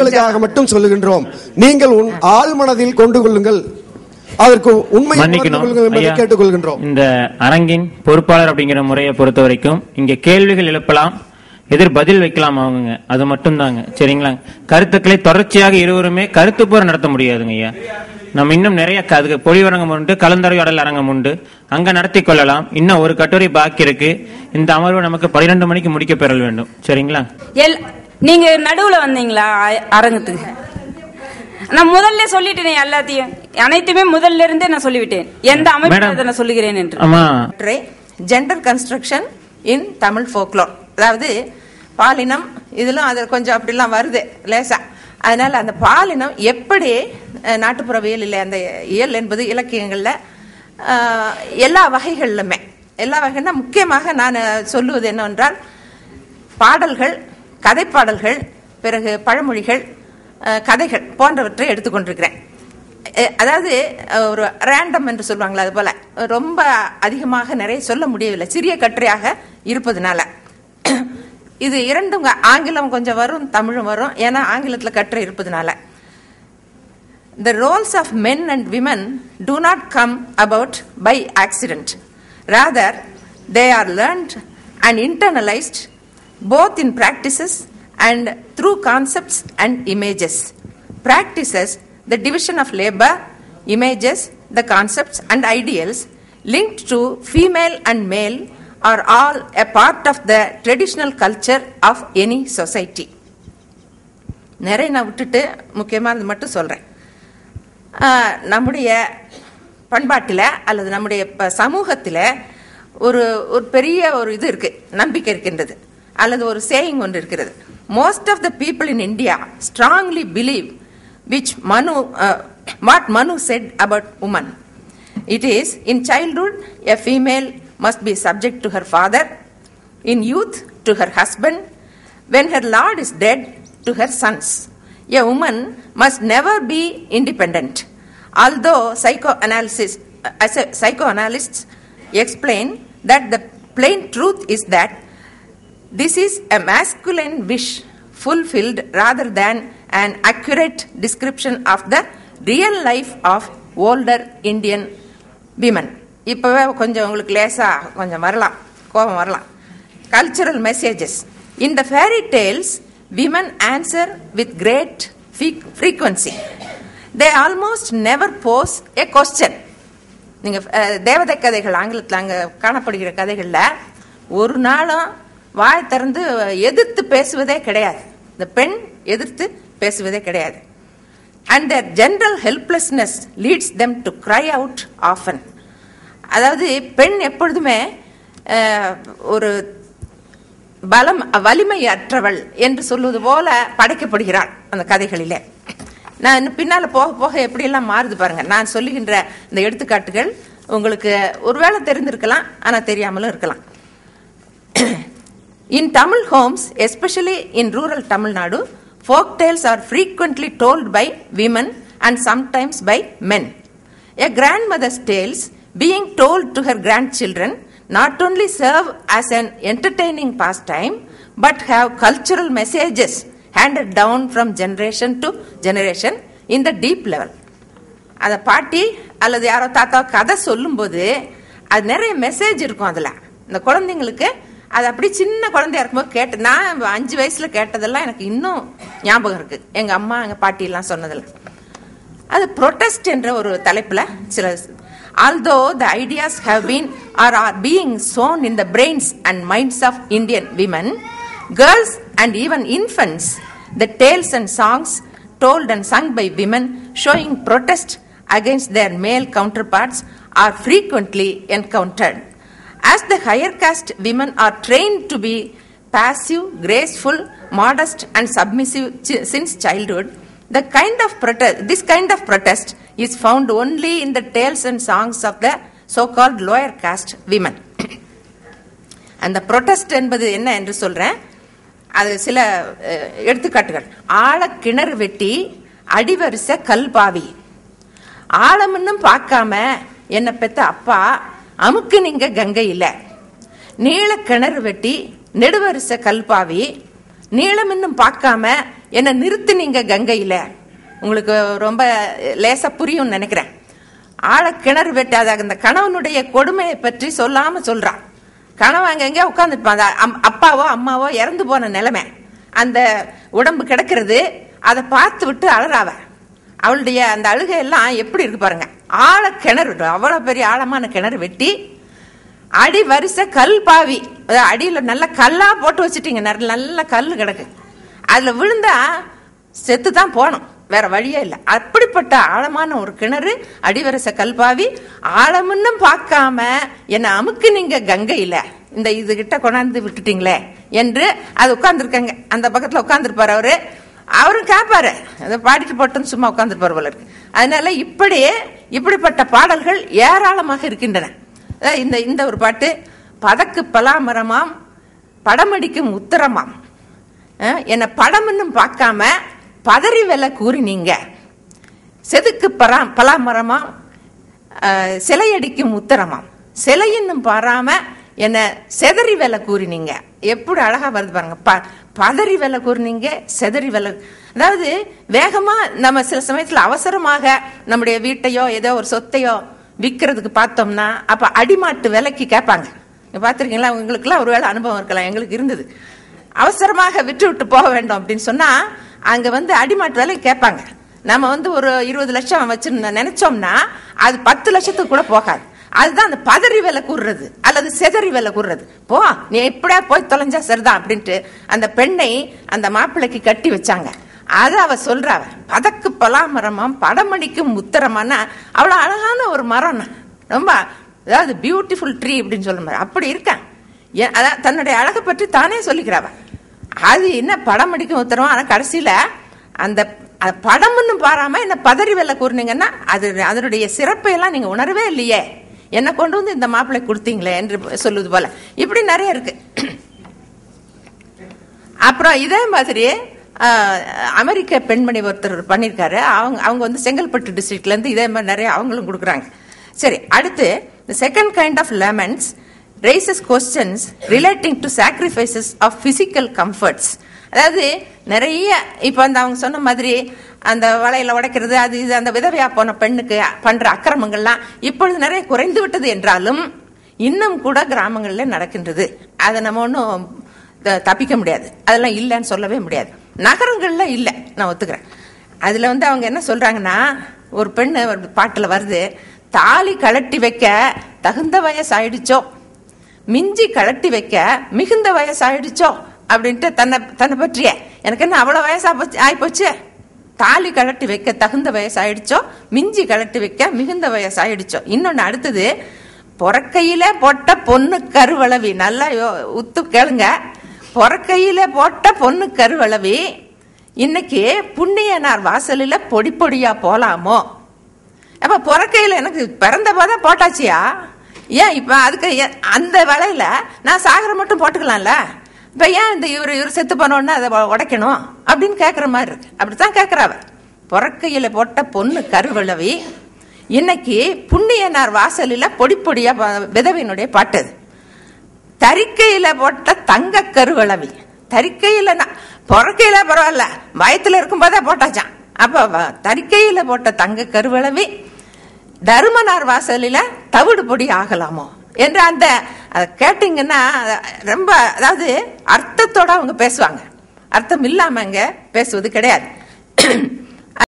மக்களுக்காக மட்டும் சொல்லுகின்றோம். நீங்கள் ஆள் மனதில் கொண்டு கொள்ளுங்கள், அதற்கு உண்மை கேட்டுக்கொள்கின்றோம். இந்த அரங்கின் பொறுப்பாளர் அப்படிங்கிற முறையை பொறுத்த வரைக்கும் இங்க கேள்விகள் எழுப்பலாம், எதிர் பதில் வைக்கலாம் அவங்க, அது மட்டும் தாங்க. சரிங்களா? கருத்துக்களை தொடர்ச்சியாக இருவருமே கருத்து போற நடத்த முடியாதுங்க ஐயா. நம்ம இன்னும் நிறைய அதுக்கு பொழிவரங்கம் உண்டு, கலந்துரையாடல் அரங்கம் உண்டு, அங்க நடத்தி கொள்ளலாம். இன்னும் ஒரு கட்டுரை பாக்கி இருக்கு. இந்த அமர்வு நமக்கு 12 மணிக்கு முடிக்க பெற வேண்டும். சரிங்களா? நீங்க நடுவுல வந்தீங்களா அரங்கத்துக்கு? நான் முதல்ல சொல்லிட்டேன், எல்லாத்தையும் அனைத்துமே முதல்ல இருந்தே நான் சொல்லிவிட்டேன், எந்த அமைப்பு நான் சொல்லுகிறேன் என்று. ஜெண்டர் கன்ஸ்ட்ரக்ஷன் இன் தமிழ் ஃபோக்லோர், அதாவது பாலினம், இதிலும் அது கொஞ்சம் அப்படிலாம் வருது லேசா. அதனால அந்த பாலினம் எப்படி நாட்டுப்புறவியல் இல்லை, அந்த இயல் என்பது இலக்கியங்கள்ல எல்லா வகைகளிலுமே, எல்லா வகைன்னா முக்கியமாக நான் சொல்லுவது என்னவென்றால் பாடல்கள், கதைப்பாடல்கள், பிறகு பழமொழிகள், கதைகள் போன்றவற்றை எடுத்துக்கொண்டிருக்கிறேன். அதாவது ஒரு ரேண்டம் என்று சொல்லுவாங்களா, அது போல ரொம்ப அதிகமாக நிறைய சொல்ல முடியவில்லை, சிறிய கட்டுரையாக இருப்பதனால. இது இரண்டும் ஆங்கிலம் கொஞ்சம் வரும், தமிழும் வரும், ஏன்னா ஆங்கிலத்தில் கட்டுரை இருப்பதனால. The roles of men and women do not come about by accident. Rather, they are learned and internalized both in practices and through concepts and images. Practices, the division of labor, images, the concepts and ideals linked to female and male are all a part of the traditional culture of any society. நிறைய நான் விட்டுட்டு முக்கியமானது மட்டும் சொல்றேன். நம்முடைய பண்பாட்டில் அல்லது நம்முடைய சமூகத்தில் ஒரு பெரிய ஒரு இது இருக்கு, நம்பிக்கை இருக்கின்றது, அல்லது ஒரு சேயிங் ஒன்று இருக்கிறது. Most of the people in India strongly believe what Manu said about woman. It is, in childhood a female must be subject to her father, in youth to her husband, when her lord is dead to her sons. A woman must never be independent. Although psychoanalysts explain that the plain truth is that this is a masculine wish fulfilled rather than an accurate description of the real life of older Indian women. இப்பவே கொஞ்சம் உங்களுக்கு லேசா கொஞ்சம் வரலாம், கோபம் வரலாம். Cultural messages. In the fairy tales, women answer with great frequency. They almost never pose a question. நீங்க தேவதை கதைகள் ஆங்கிலத்தில் அங்க காணப்படுகிற கதைகள்ல ஒரு நாளும் வாய் திறந்து எதிர்த்து பேசுவதே கிடையாது. இந்த பெண் எதிர்த்து பேசுவதே கிடையாது. And their general helplessness leads them to cry out often. அதாவது பெண் எப்பொழுதுமே ஒரு வலிமை அற்றவள் என்று சொல்லுவது போல படைக்கப்படுகிறாள் அந்த கதைகளிலே. நான் பின்னால போக போக எப்படி எல்லாம் மாறுது பாருங்க. நான் சொல்லுகின்ற இந்த எடுத்துக்காட்டுகள் உங்களுக்கு ஒருவேளை தெரிந்திருக்கலாம், ஆனா தெரியாமலும் இருக்கலாம். In Tamil homes, especially in rural Tamil Nadu, folk tales are frequently told by women and sometimes by men. A grandmother's tales being told to her grandchildren not only serve as an entertaining pastime but have cultural messages handed down from generation to generation in the deep level. அந்த பாட்டி அல்லது யாரோ தாத்தா கதை சொல்லும்போது அது நிறைய message இருக்கும். அதில் இந்த குழந்தைங்களுக்கு அது அப்படி சின்ன குழந்தையா இருக்கும்போது கேட்டு, நான் 5 வயசுல கேட்டதெல்லாம் எனக்கு இன்னும் ஞாபகம் இருக்கு, எங்க அம்மா எங்க பாட்டி எல்லாம் சொன்னதில்ல. அது ப்ரொட்டஸ்ட் என்ற ஒரு தலைப்புல சில, although the ideas have been or are being sown in the brains and minds of Indian women, girls and even infants, the tales and songs told and sung by women showing protest against their male counterparts are frequently encountered. As the higher caste women are trained to be passive, graceful, modest and submissive since childhood, this kind of protest is found only in the tales and songs of the so-called lower caste women. அந்த protest என்பது என்ன என்று சொல்றேன். அது சில எடுத்துக்காட்டுகள். ஆழ கிணறு வெட்டி அடிவரிச கல்பாவி, ஆழம்னு பார்க்காம என்ன பெத்த அப்பா அமுக்கு நீங்க கங்கை இல்ல. நீள கிணறு வெட்டி நெடுவரிச கல்பாவி, நீளம் இன்னும் பார்க்காம என்ன நிறுத்துனீங்க கங்கையில. உங்களுக்கு ரொம்ப லேசா புரியும் நினைக்கிறேன். ஆழ கிணறு வெட்டாத அந்த கணவனுடைய கொடுமையை பற்றி சொல்லாம சொல்றான். கணவன் அங்க எங்கேயோ உட்காந்துருப்பான். அப்பாவோ அம்மாவோ இறந்து போன நிலைமை, அந்த உடம்பு கிடக்கிறது, அதை பார்த்து விட்டு அழறாவ. அவளுடைய அந்த அழுகையெல்லாம் எப்படி இருக்கு பாருங்க. ஆழ கிணறு, அவ்வளவு பெரிய ஆழமான கிணறு வெட்டி அடி வரிசை கல் பாவி, அடியில நல்ல கல்லா போட்டு வச்சுட்டீங்க. நல்ல கல் கிடக்கு. அதுல விழுந்தா செத்து தான் போனோம், வேற வழியே இல்லை. அப்படிப்பட்ட ஆழமான ஒரு கிணறு, அடிவரிசை கல்பாவி, ஆழம்னு பார்க்காம என்ன அமுக்கு நீங்க கங்கையில இந்த இது கிட்ட கொண்டாந்து விட்டுட்டீங்களே என்று அது உட்கார்ந்துருக்காங்க. அந்த பக்கத்துல உட்கார்ந்துருப்பாரு அவரு. அவரும் கேட்பாரு, அதை பாடிட்டு போட்டுன்னு சும்மா உட்கார்ந்துருப்பாரு போல இருக்கு. அதனால இப்படிப்பட்ட பாடல்கள் ஏராளமாக இருக்கின்றன. இந்த ஒரு பாட்டு, பதக்கு பலாமரமாம் படமடிக்கும் உத்தரமாம், என்ன படம்னு பார்க்காம பதறி வெல கூறினீங்க, செதுக்கு பலாமரமாம் சிலையடிக்கும் உத்தரமாம், சிலையின்னும் பாராம என்ன செதறி வெல கூறினீங்க. எப்படி அழகா வருது பாருங்க. பதறி வெல கூறினீங்க, செதறி வெல. அதாவது வேகமா நம்ம சில சமயத்துல அவசரமாக நம்முடைய வீட்டையோ ஏதோ ஒரு சொத்தையோ விற்கிறதுக்கு பார்த்தோம்னா அப்ப அடிமாட்டு விலைக்கு கேட்பாங்க. பார்த்துருக்கீங்களா? உங்களுக்குலாம் ஒருவேளை அனுபவம் இருக்கலாம், எங்களுக்கு இருந்தது. அவசரமாக விட்டு போக வேண்டும் அப்படின்னு சொன்னா அங்க அடிமாட்டு விலை கேட்பாங்க. நம்ம ஒரு 20 லட்சம் வச்சு நினைச்சோம்னா அது 10 லட்சத்துக்கு கூட போகாது. அதுதான் அந்த பதறி விலை கூறுறது அல்லது செதறி விலை கூறுறது. போ, நீ எப்படியா போய் தொலைஞ்சா சரிதான் அப்படின்ட்டு அந்த பெண்ணை அந்த மாப்பிள்ளைக்கு கட்டி வச்சாங்க. அது அவ சொல்றா, பதக்கு பலாமரமாம் படமடிக்கும் உத்தரமானா அவ்வளவு அழகான ஒரு மரம், ரொம்ப அதாவது பியூட்டிஃபுல் ட்ரீ அப்படின்னு சொல்ற மாதிரி அப்படி இருக்கான். அதான் தன்னுடைய அழகை பற்றி தானே சொல்லிக்கிறாவ. அது என்ன படமடிக்கும் உத்தரமா, ஆனா கடைசியில அந்த படம்னு பாராம என்ன பதறி வெல்ல கூறினீங்கன்னா அது அதனுடைய சிறப்பை எல்லாம் நீங்க உணரவே இல்லையே, என்ன கொண்டு வந்து இந்த மாப்பிள்ளை கொடுத்தீங்களே என்று சொல்லுவது போல இப்படி நிறைய இருக்கு. அப்புறம் இதே மாதிரி அமெரிக்க பெண்மணி ஒருத்தர் பண்ணியிருக்காரு. அவங்க செங்கல்பட்டு டிஸ்ட்ரிக்ட்ல இருந்து இதே மாதிரி நிறைய அவங்களும் கொடுக்குறாங்க. சரி, அடுத்து the second kind of laments raises questions relating to sacrifices of physical comforts. அதாவது நிறைய இப்ப அவங்க சொன்ன மாதிரி அந்த வலையில உடைக்கிறது, அது இது, அந்த விதவையா போன பெண்ணுக்கு பண்ற அக்கிரமங்கள்லாம் இப்பொழுது நிறைய குறைந்து விட்டது என்றாலும் இன்னும் கூட கிராமங்கள்ல நடக்கின்றது. அதை நம்ம ஒன்றும் தப்பிக்க முடியாது, அதெல்லாம் இல்லைன்னு சொல்லவே முடியாது. நகரங்கள்ல இல்ல, நான் ஒத்துக்கிறேன். அதுல அவங்க என்ன சொல்றாங்கன்னா, ஒரு பெண்ணு ஒரு பாட்டுல வருது, தாலி கழட்டி வைக்க தகுந்த வயசு ஆயிடுச்சோ, மிஞ்சி கழட்டி வைக்க மிகுந்த வயசு ஆயிடுச்சோ அப்படின்ட்டு தன்னை பற்றிய, எனக்கு என்ன அவ்வளவு வயசு ஆயிப்போச்சு, தாலி கழட்டி வைக்க தகுந்த வயசு ஆயிடுச்சோ, மிஞ்சி கழட்டி வைக்க மிகுந்த வயசு ஆயிடுச்சோ. இன்னொன்னு அடுத்தது, பொறக்கையில போட்ட பொண்ணு கருவளவி, நல்லா உத்து கேளுங்க, பொறக்கையில போட்ட பொண்ணு கருவளவி இன்னைக்கு புண்ணியனார் வாசலில பொடி பொடியா போலாமோ. அப்ப பொறக்கையில எனக்கு பிறந்த போதா போட்டாச்சியா, ஏன் இப்ப அதுக்கு அந்த வேலையில நான் சாகர மட்டும் போட்டுக்கலாம்ல, இப்ப ஏன் இந்த இவர் செத்து போனோன்னு அதை உடைக்கணும் அப்படின்னு கேக்குற மாதிரி இருக்கு. அப்படித்தான் கேக்குறாவ. பொறக்கையில போட்ட பொண்ணு கருவளவி இன்னைக்கு புண்ணியனார் வாசலில பொடி பொடியா, விதவினுடைய பாட்டு. தரிக்கையில போட்ட தங்க கருவளவி, தரிக்கையில பொறக்கையில பரவாயில்ல, வயத்துல இருக்கும் போதே போட்டாச்சான். அப்ப தரிக்கையில போட்ட தங்க கருவளவி தருமனார் வாசலில தவிடு பொடி ஆகலாமோ என்று அந்த கேட்டீங்கன்னா ரொம்ப, அதாவது அர்த்தத்தோட அவங்க பேசுவாங்க, அர்த்தம் இல்லாம அங்க பேசுவது கிடையாது.